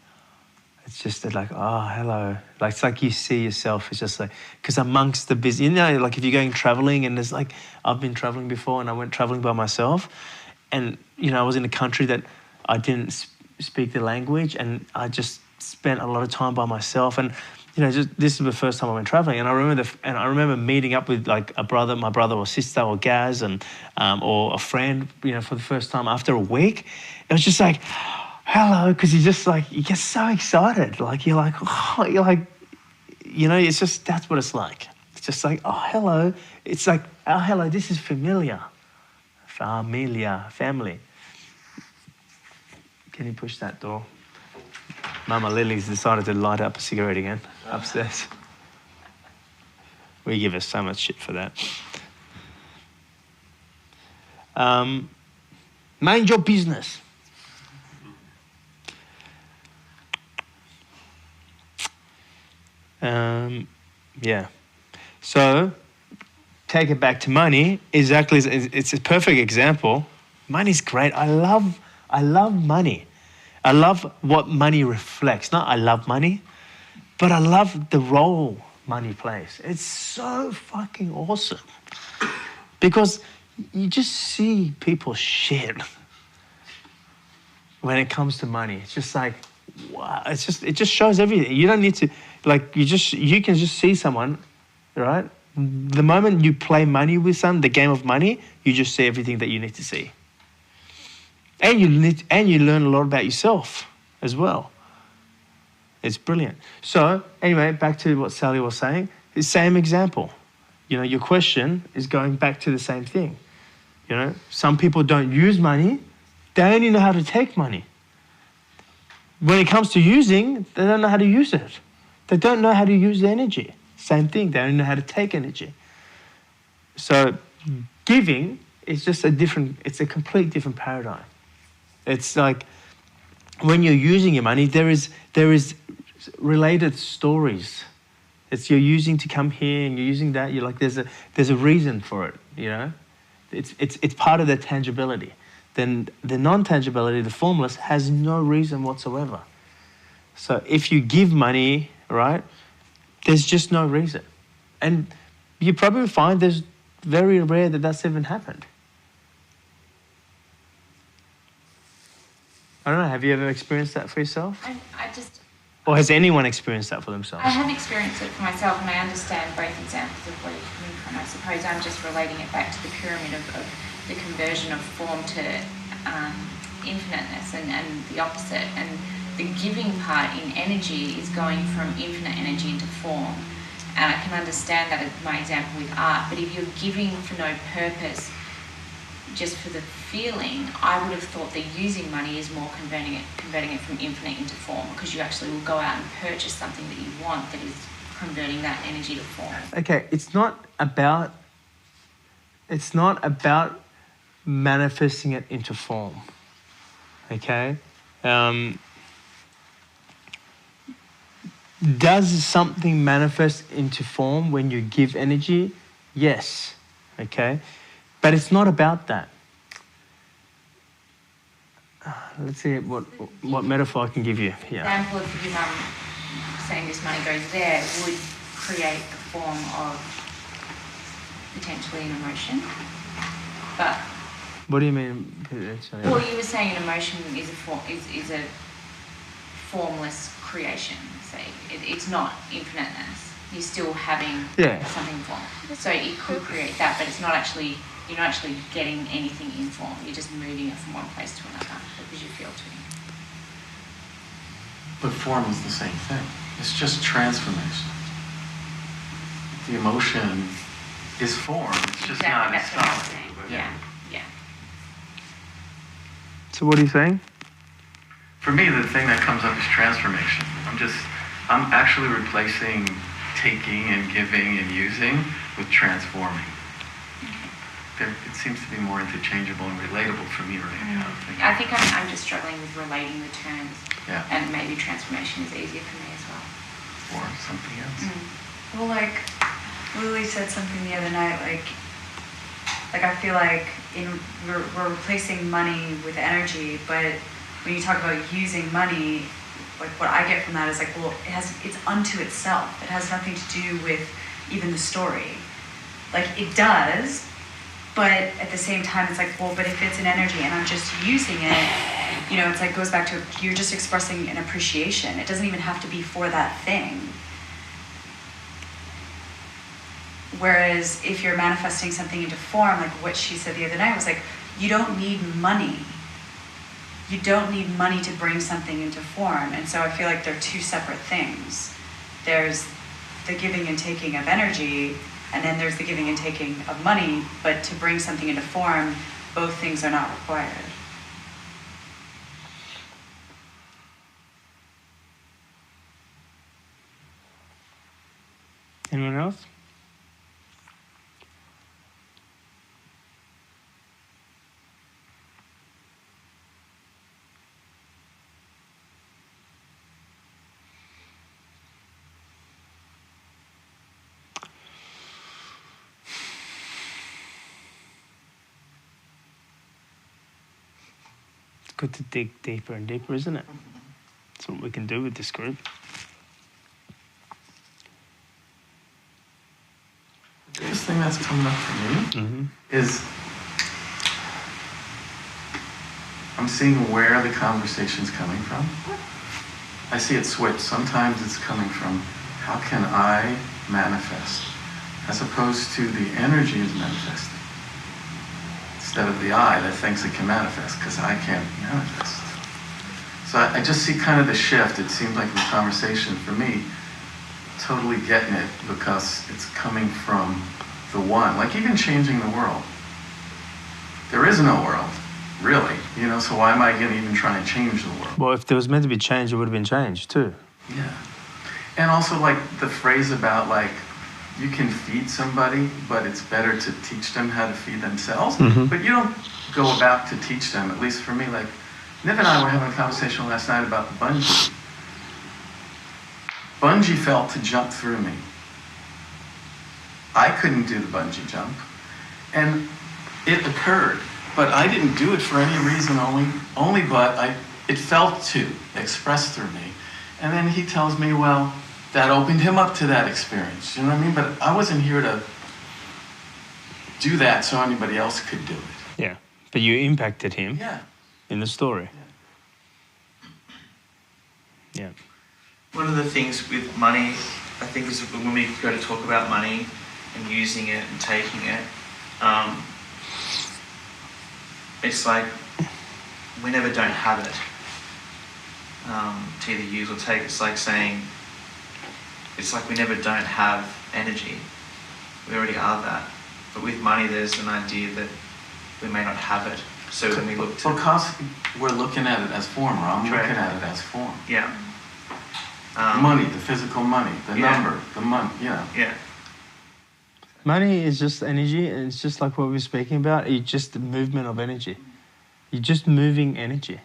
It's just like, hello. Like, it's like you see yourself. It's just like, because amongst the busy, like if you're going traveling and there's like, I've been traveling before and I went traveling by myself and, I was in a country that I didn't speak the language and I just spent a lot of time by myself and, this is the first time I went traveling and I remember meeting up with like my brother or sister or Gaz and or a friend, for the first time after a week. It was just like, hello, because you get so excited. Like it's just, that's what it's like. It's just like, hello. It's like, hello, this is familiar. Family. Can you push that door? Mama Lily's decided to light up a cigarette again upstairs. We give her so much shit for that. Mind your business. Yeah. So take it back to money. Exactly, it's a perfect example. Money's great. I love money. I love what money reflects. Not I love money, but I love the role money plays. It's so fucking awesome because you just see people shit when it comes to money. It's just like, wow. It just shows everything. You don't need to, like, you can just see someone, right? The moment you play money with someone, the game of money, you just see everything that you need to see. And you learn a lot about yourself as well. It's brilliant. So anyway, back to what Sally was saying. The same example. You know, your question is going back to the same thing. You know, some people don't use money. They only know how to take money. When it comes to using, they don't know how to use it. They don't know how to use the energy. Same thing. They only know how to take energy. So giving is just it's a complete different paradigm. It's like when you're using your money, there is related stories. It's you're using to come here and you're using that. You're like there's a reason for it. You know, it's part of the tangibility. Then the non-tangibility, the formless, has no reason whatsoever. So if you give money, right, there's just no reason, and you probably find there's very rare that that's even happened. I don't know, have you ever experienced that for yourself? Or has anyone experienced that for themselves? I have experienced it for myself, and I understand both examples of where you're coming from. I suppose I'm just relating it back to the pyramid of the conversion of form to infiniteness and the opposite. And the giving part in energy is going from infinite energy into form. And I can understand that as my example with art. But if you're giving for no purpose, just for the feeling, I would have thought that using money is more converting it from infinite into form, because you actually will go out and purchase something that you want that is converting that energy to form. Okay, it's not about manifesting it into form. Okay? Does something manifest into form when you give energy? Yes. Okay? But it's not about that. Let's see what metaphor I can give you. Yeah. Example of your mum saying this money goes there would create a form of potentially an emotion. But what do you mean potentially? Well, you were saying an emotion is a formless creation. Say it's not infiniteness. You're still having something form. So it could create that, but it's not actually. You're not actually getting anything in form. You're just moving it from one place to another because you feel to. But form is the same thing. It's just transformation. The emotion is form. It's just not a stop. Yeah. So what are you saying? For me, the thing that comes up is transformation. I'm actually replacing taking and giving and using with transforming. It seems to be more interchangeable and relatable for me right now. I think I'm just struggling with relating the terms. Yeah. And maybe transformation is easier for me as well. Or something else. Well, like Lily said something the other night, like I feel like we're replacing money with energy, but when you talk about using money, like what I get from that is like, well, it's unto itself. It has nothing to do with even the story. Like it does. But at the same time, it's like, well, but if it's an energy and I'm just using it, you know, it's like goes back to you're just expressing an appreciation. It doesn't even have to be for that thing. Whereas if you're manifesting something into form, like what she said the other night was like, you don't need money. You don't need money to bring something into form. And so I feel like they're two separate things. There's the giving and taking of energy, and then there's the giving and taking of money, but to bring something into form, both things are not required. Anyone else? good to dig deeper and deeper, isn't it? That's what we can do with this group. The biggest thing that's coming up for me is I'm seeing where the conversation's coming from. I see it switch. Sometimes it's coming from how can I manifest, as opposed to the energy is manifesting. Instead of the I that thinks it can manifest, because I can't manifest. So I just see kind of the shift. It seems like the conversation for me, totally getting it because it's coming from the one. Like even changing the world. There is no world, really. You know, so why am I going to even try and change the world? Well, if there was meant to be change, it would have been changed too. Yeah. And also like the phrase about like, you can feed somebody, but it's better to teach them how to feed themselves. But you don't go about to teach them, at least for me. Like, Niv and I were having a conversation last night about bungee. Bungee felt to jump through me. I couldn't do the bungee jump. And it occurred, but I didn't do it for any reason, only but it felt to express through me. And then he tells me, well, that opened him up to that experience, you know what I mean? But I wasn't here to do that so anybody else could do it. Yeah, but you impacted him in the story. Yeah. One of the things with money, I think, is when we go to talk about money and using it and taking it, it's like we never don't have it to either use or take. It's like saying, it's like we never don't have energy. We already are that. But with money, there's an idea that we may not have it. So when we look to... Because we're looking at it as form, or I'm looking at it as form. Yeah. Money, the physical money, the number, the money, Yeah. Money is just energy, and it's just like what we were speaking about. It's just the movement of energy. You're just moving energy.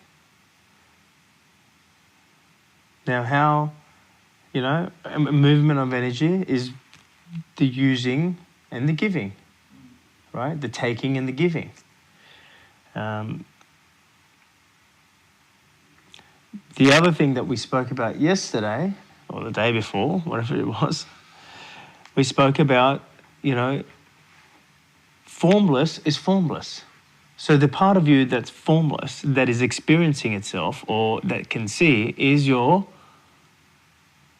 Now, how, a movement of energy is the using and the giving, right? The taking and the giving. The other thing that we spoke about yesterday, or the day before, whatever it was, we spoke about, formless is formless. So the part of you that's formless, that is experiencing itself or that can see, is your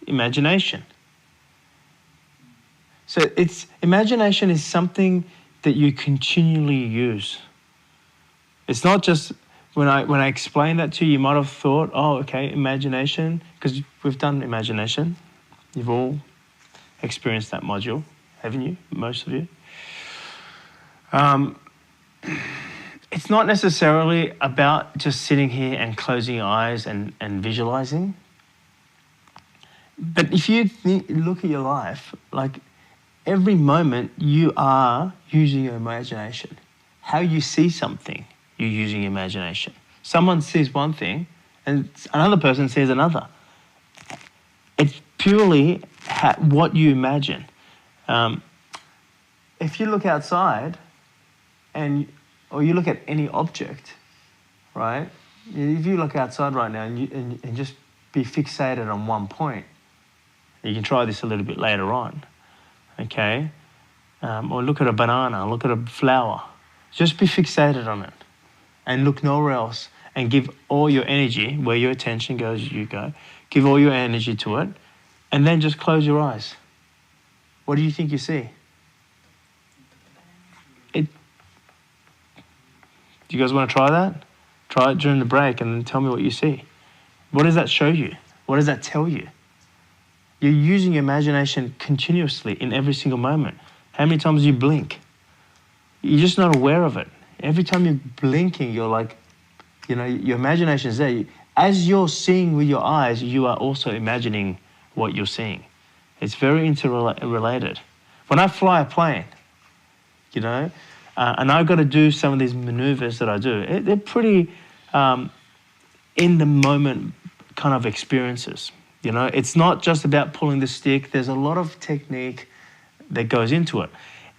imagination. So imagination is something that you continually use. It's not just, when I explain that to you, you might have thought, oh, okay, imagination, because we've done imagination. You've all experienced that module, haven't you? Most of you. It's not necessarily about just sitting here and closing your eyes and visualizing. But if you look at your life, like every moment you are using your imagination. How you see something, you're using your imagination. Someone sees one thing and another person sees another. It's purely what you imagine. If you look outside or you look at any object, right? If you look outside right now and just be fixated on one point, you can try this a little bit later on, okay? Or look at a banana, look at a flower. Just be fixated on it and look nowhere else and give all your energy, where your attention goes, you go. Give all your energy to it and then just close your eyes. What do you think you see? Do you guys want to try that? Try it during the break and then tell me what you see. What does that show you? What does that tell you? You're using your imagination continuously in every single moment. How many times do you blink? You're just not aware of it. Every time you're blinking, you're like, your imagination is there. As you're seeing with your eyes, you are also imagining what you're seeing. It's very interrelated. When I fly a plane, and I've got to do some of these maneuvers that I do, they're pretty in the moment kind of experiences. It's not just about pulling the stick. There's a lot of technique that goes into it.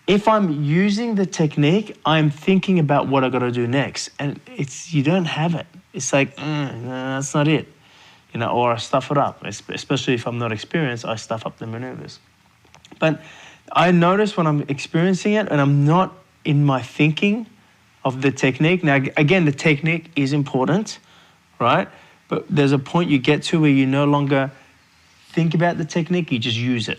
If I'm using the technique, I'm thinking about what I've got to do next. And you don't have it. it's like, no, that's not it. Or I stuff it up, especially if I'm not experienced, I stuff up the maneuvers. But I notice when I'm experiencing it and I'm not in my thinking of the technique. Now, again, the technique is important, right? But there's a point you get to where you no longer think about the technique, you just use it,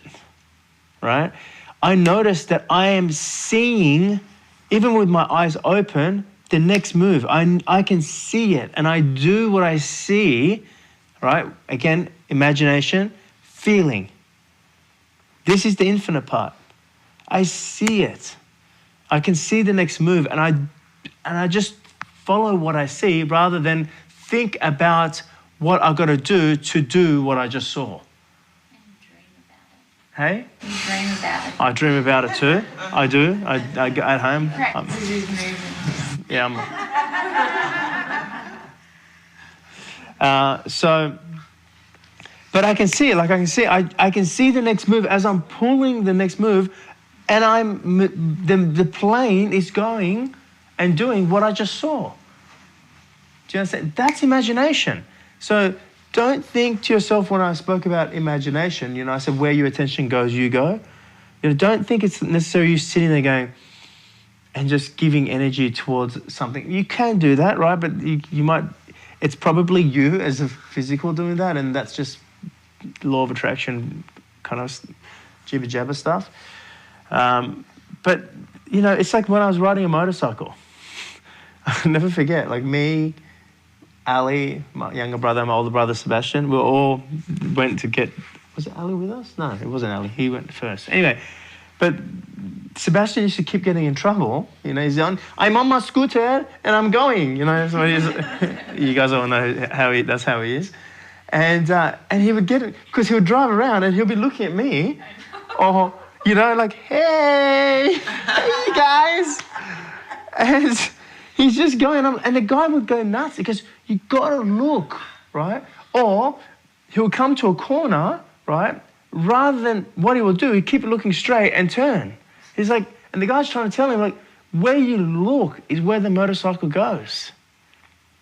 right? I notice that I am seeing, even with my eyes open, the next move. I can see it and I do what I see, right? Again, imagination, feeling. This is the infinite part. I see it. I can see the next move and I just follow what I see rather than think about what I've got to do what I just saw. And dream about Hey? it. You dream about it. I dream about it too. I do. I go at home. Practice his movements. But I can see it. I can see the next move as I'm pulling the next move, and the plane is going and doing what I just saw. Do you understand? That's imagination. So don't think to yourself when I spoke about imagination, I said where your attention goes, you go. Don't think it's necessarily you sitting there going and just giving energy towards something. You can do that, right? But you might, it's probably you as a physical doing that, and that's just law of attraction kind of jibber jabber stuff. But it's like when I was riding a motorcycle. I'll never forget, like me, Ali, my younger brother, my older brother Sebastian, we all went to get, was it Ali with us? No, it wasn't Ali, he went first. Anyway, but Sebastian used to keep getting in trouble. He's on, I'm on my scooter and I'm going, so you guys all know that's how he is. And he would get it, because he would drive around and he'll be looking at me, or, like, hey guys. And he's just going on, and the guy would go nuts because you got to look, right? Or he'll come to a corner, right? Rather than what he will do, he'd keep looking straight and turn. He's like, and the guy's trying to tell him, like, where you look is where the motorcycle goes.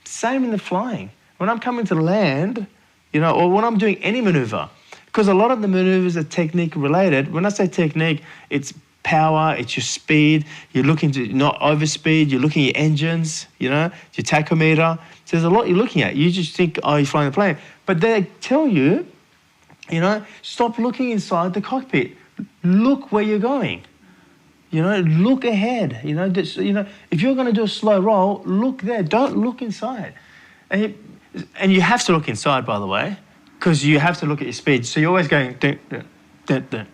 Same in the flying. When I'm coming to land, or when I'm doing any maneuver, because a lot of the maneuvers are technique related. When I say technique, it's power, it's your speed. You're looking to not overspeed. You're looking at your engines, your tachometer. So there's a lot you're looking at. You just think, oh, you're flying the plane. But they tell you, stop looking inside the cockpit. Look where you're going. Look ahead. If you're going to do a slow roll, look there. Don't look inside. And you have to look inside, by the way, because you have to look at your speed. So you're always going, dun, dun, dun, dun,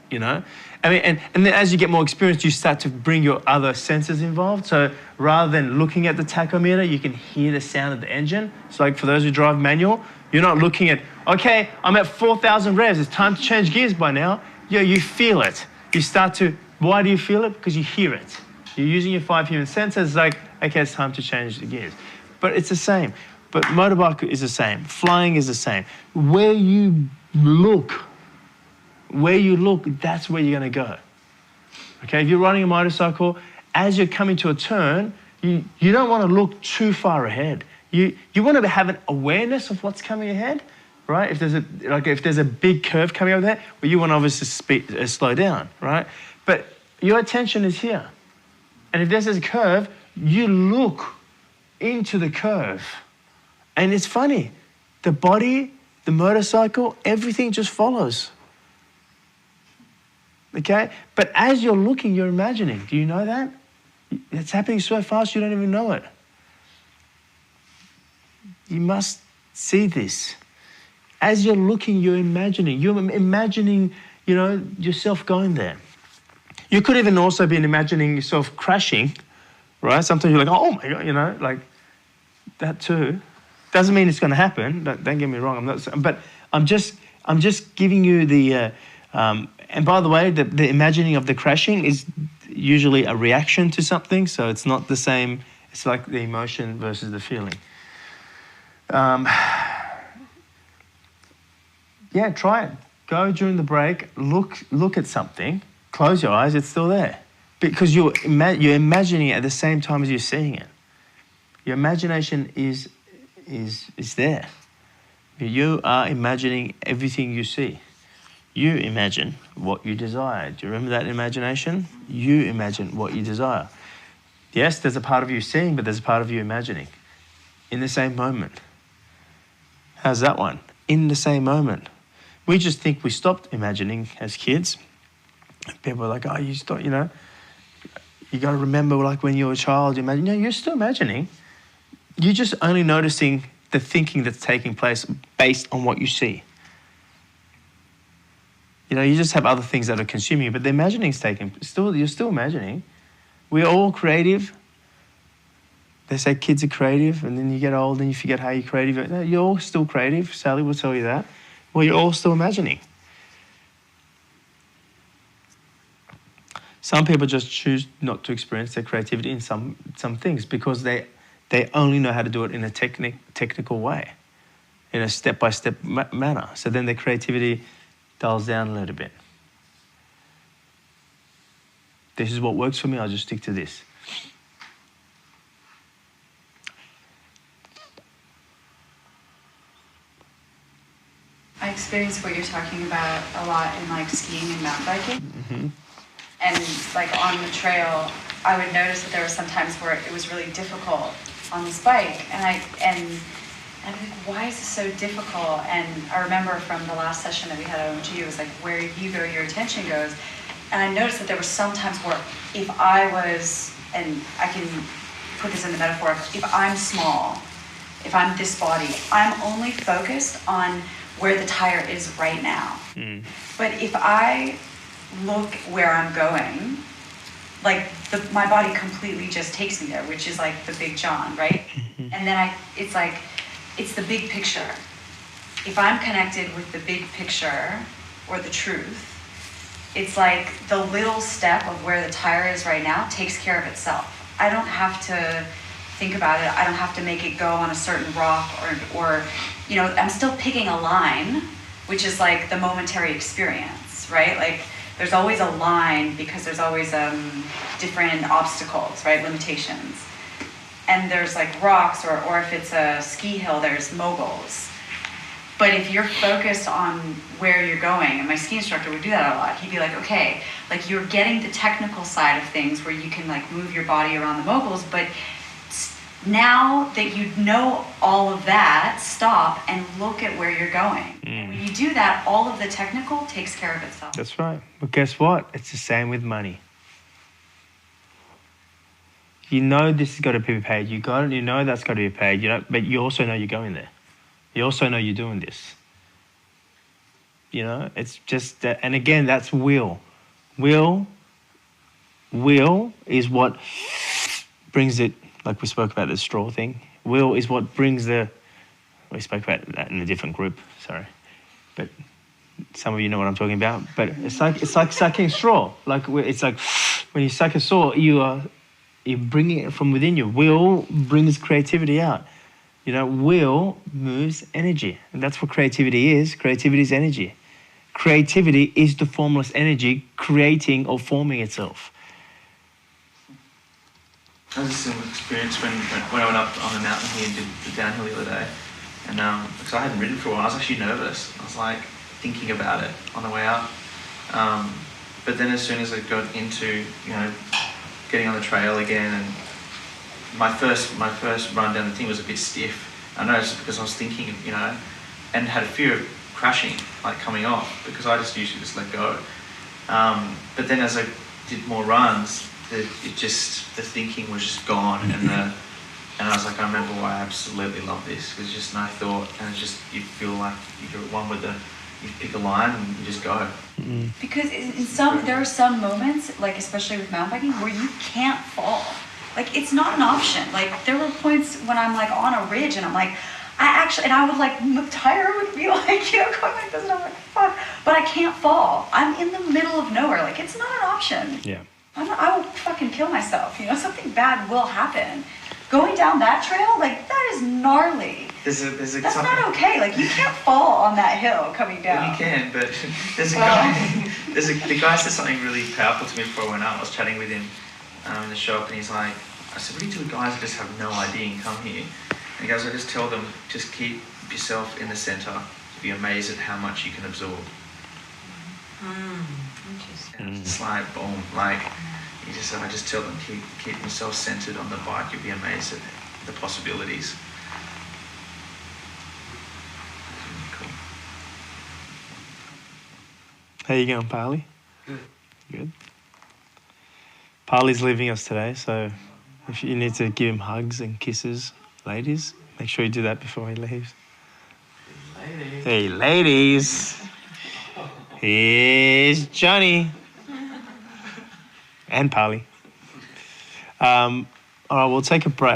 I mean, and then as you get more experience, you start to bring your other senses involved. So rather than looking at the tachometer, you can hear the sound of the engine. So like for those who drive manual, you're not looking at, okay, I'm at 4,000 revs. It's time to change gears by now. You feel it. You start to, why do you feel it? Because you hear it. You're using your 5 human senses like, okay, it's time to change the gears. But it's the same. But motorbike is the same. Flying is the same. Where you look, that's where you're going to go. Okay, if you're riding a motorcycle, as you're coming to a turn, you don't want to look too far ahead. You want to have an awareness of what's coming ahead, right? If there's a big curve coming over there, well, you want to obviously slow down, right? But your attention is here. And if there's a curve, you look into the curve. And it's funny, the body, the motorcycle, everything just follows. Okay? But as you're looking, you're imagining. Do you know that? It's happening so fast you don't even know it. You must see this. As you're looking, you're imagining. You're imagining, yourself going there. You could even also be imagining yourself crashing, right? Sometimes you're like, oh my God, like that too. Doesn't mean it's going to happen. Don't get me wrong. But I'm just giving you the. And by the way, the imagining of the crashing is usually a reaction to something, so it's not the same. It's like the emotion versus the feeling. Yeah, try it. Go during the break. Look at something. Close your eyes. It's still there because you're imagining it at the same time as you're seeing it. Your imagination is is there. You are imagining everything you see. You imagine what you desire. Do you remember that imagination? You imagine what you desire. Yes, there's a part of you seeing, but there's a part of you imagining in the same moment. How's that one? In the same moment. We just think we stopped imagining as kids. People are like, oh, you stop, you know. You got to remember, like when you're a child, you imagine. No, you're still imagining. You're just only noticing the thinking that's taking place based on what you see. You know, you just have other things that are consuming you, but the imagining's taking. You're still imagining. We're all creative. They say kids are creative, and then you get old and you forget how you're creative. No, you're all still creative. Sally will tell you that. Well, you're all still imagining. Some people just choose not to experience their creativity in some things because they only know how to do it in a technical way, in a step-by-step manner. So then their creativity dulls down a little bit. This is what works for me, I'll just stick to this. I experience what you're talking about a lot in like skiing and mountain biking. Mm-hmm. And like on the trail, I would notice that there were some times where it was really difficult on this bike. And I'm like, why is this so difficult? And I remember from the last session that we had at OMG, it was like, where you go, your attention goes. And I noticed that there were some times where if I was, and I can put this in the metaphor, if I'm small, if I'm this body, I'm only focused on where the tire is right now. Mm. But if I look where I'm going, like my body completely just takes me there, which is like the Big John, right? Mm-hmm. And then it's like, it's the big picture. If I'm connected with the big picture or the truth, it's like the little step of where the tire is right now takes care of itself. I don't have to think about it. I don't have to make it go on a certain rock or you know, I'm still picking a line, which is like the momentary experience, right? Like there's always a line because there's always different obstacles, right? Limitations. And there's like rocks or if it's a ski hill, there's moguls. But if you're focused on where you're going, and my ski instructor would do that a lot, he'd be like, okay, like you're getting the technical side of things where you can like move your body around the moguls, but now that you know all of that, stop and look at where you're going. And when you do that, all of the technical takes care of itself. That's right. But guess what? It's the same with money. You know this has got to be paid. You know that's got to be paid. You know, but you also know you're going there. You also know you're doing this. You know, it's just that, and again, that's will. Will is what brings it. Like we spoke about the straw thing. Will is what brings we spoke about that in a different group, sorry. But some of you know what I'm talking about. But it's like sucking straw. It's like when you suck a straw, you're bringing it from within you. Will brings creativity out. You know, will moves energy. And that's what creativity is. Creativity is energy. Creativity is the formless energy creating or forming itself. I had a similar experience when I went up on the mountain here and did the downhill the other day. And because I hadn't ridden for a while, I was actually nervous. I was like thinking about it on the way up. But then as soon as I got into, you know, getting on the trail again, and my first run down the thing was a bit stiff. I noticed because I was thinking, you know, and had a fear of crashing, like coming off, because I just usually just let go. But then as I did more runs, the thinking was just gone, and I was like, I remember why I absolutely love this. Because just no thought, and it's just you feel like you're at one with you pick a line and you just go. Mm-hmm. Because there are some moments, like especially with mountain biking, where you can't fall. Like it's not an option. Like there were points when I'm like on a ridge and I'm like, I would like, the tire would be like, you know, going like this, and I'm like, fuck, but I can't fall. I'm in the middle of nowhere. Like it's not an option. Yeah. I will fucking kill myself. You know, something bad will happen. Going down that trail, like that is gnarly. That's not okay. Like you can't fall on that hill coming down. Well, you can, but there's a guy. The guy said something really powerful to me before I went out. I was chatting with him in the shop, and he's like, I said, "What do you do with guys that just have no idea and come here?" And guys, I just tell them, just keep yourself in the center. You'll be amazed at how much you can absorb. Interesting. And it's like boom, like I just tell them keep yourself centered on the bike. You'll be amazed at the possibilities. Cool. How you going, Parley? Good. Good. Parley's leaving us today, so if you need to give him hugs and kisses, ladies, make sure you do that before he leaves. Lady. Hey, ladies. Here's Johnny. And Parley. All right, we'll take a break.